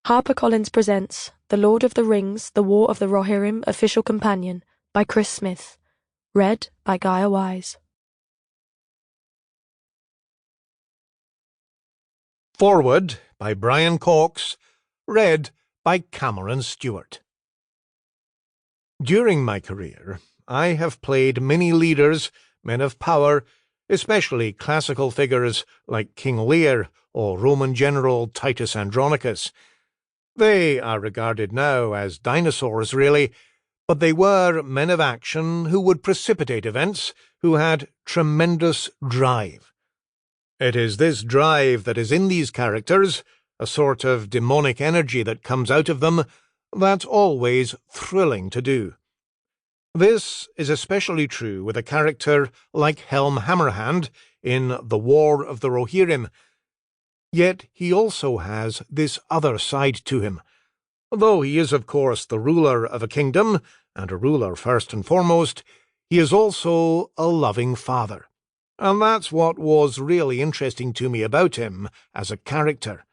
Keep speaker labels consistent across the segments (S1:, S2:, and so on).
S1: HarperCollins presents The Lord of the Rings, The War of the Rohirrim Official Companion by Chris Smith. Read by Gaia Wise.
S2: Forward by Brian Cox. Read by Cameron Stewart. During my career, I have played many leaders, men of power, especially classical figures like King Lear or Roman general Titus Andronicus. They are regarded now as dinosaurs, really, but they were men of action who would precipitate events, who had tremendous drive. It is this drive that is in these characters, a sort of demonic energy that comes out of them, that's always thrilling to do. This is especially true with a character like Helm Hammerhand in The War of the Rohirrim. Yet he also has this other side to him. Though he is, of course, the ruler of a kingdom, and a ruler first and foremost, he is also a loving father. And that's what was really interesting to me about him as a character.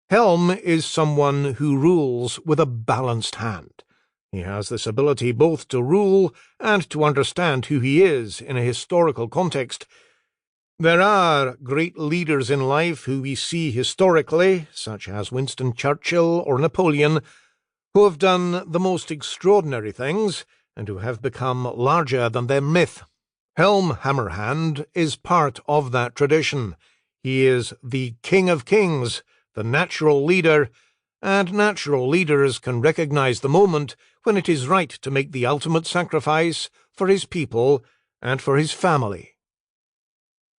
S2: Helm is someone who rules with a balanced hand. He has this ability both to rule and to understand who he is in a historical context. There are great leaders in life who we see historically, such as Winston Churchill or Napoleon, who have done the most extraordinary things and who have become larger than their myth. Helm Hammerhand is part of that tradition. He is the King of Kings, the natural leader, and natural leaders can recognize the moment when it is right to make the ultimate sacrifice for his people and for his family.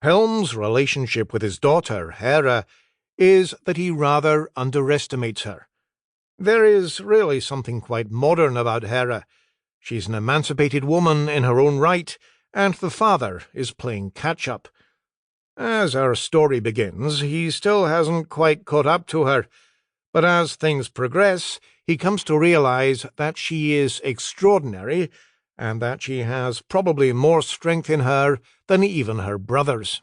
S2: Helm's relationship with his daughter, Héra, is that he rather underestimates her. There is really something quite modern about Héra. She's an emancipated woman in her own right, and the father is playing catch-up. As our story begins, he still hasn't quite caught up to her, but as things progress, he comes to realize that she is extraordinary, and that she has probably more strength in her than even her brothers.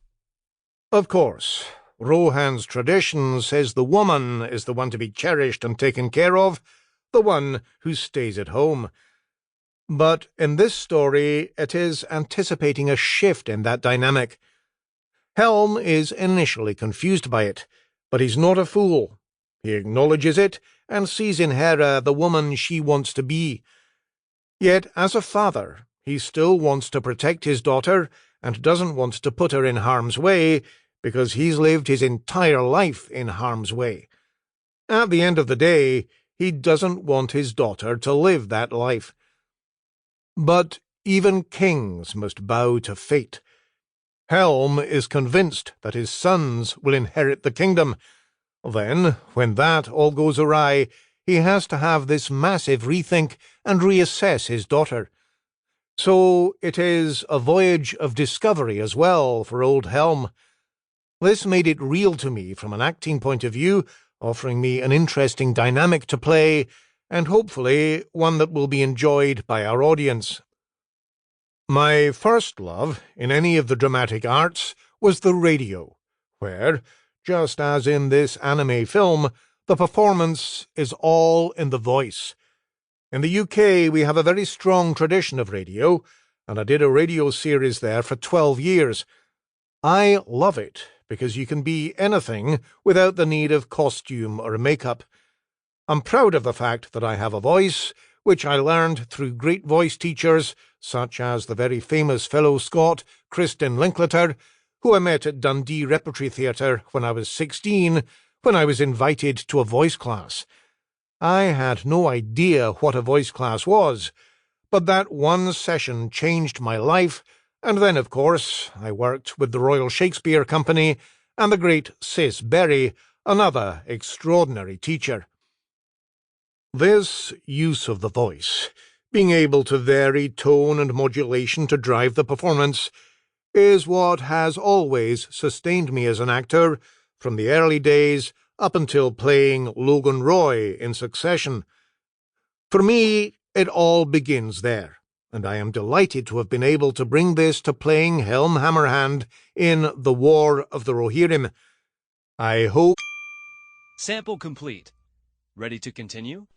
S2: Of course, Rohan's tradition says the woman is the one to be cherished and taken care of, the one who stays at home. But in this story, it is anticipating a shift in that dynamic. Helm is initially confused by it, but he's not a fool. He acknowledges it and sees in Héra the woman she wants to be. Yet, as a father, he still wants to protect his daughter and doesn't want to put her in harm's way because he's lived his entire life in harm's way. At the end of the day, he doesn't want his daughter to live that life. But even kings must bow to fate. Helm is convinced that his sons will inherit the kingdom. Then, when that all goes awry, he has to have this massive rethink and reassess his daughter. So it is a voyage of discovery as well for old Helm. This made it real to me from an acting point of view, offering me an interesting dynamic to play, and hopefully one that will be enjoyed by our audience. My first love in any of the dramatic arts was the radio, where, just as in this anime film, the performance is all in the voice. In the UK, we have a very strong tradition of radio, and I did a radio series there for 12 years. I love it because you can be anything without the need of costume or makeup. I'm proud of the fact that I have a voice, which I learned through great voice teachers, such as the very famous fellow Scot, Kristin Linklater, who I met at Dundee Repertory Theatre when I was 16, when I was invited to a voice class. I had no idea what a voice class was, but that one session changed my life, and then, of course, I worked with the Royal Shakespeare Company and the great Cis Berry, another extraordinary teacher. This use of the voice, being able to vary tone and modulation to drive the performance, is what has always sustained me as an actor, from the early days up until playing Logan Roy in Succession. For me, it all begins there, and I am delighted to have been able to bring this to playing Helm Hammerhand in The War of the Rohirrim. I hope...
S3: Sample complete. Ready to continue?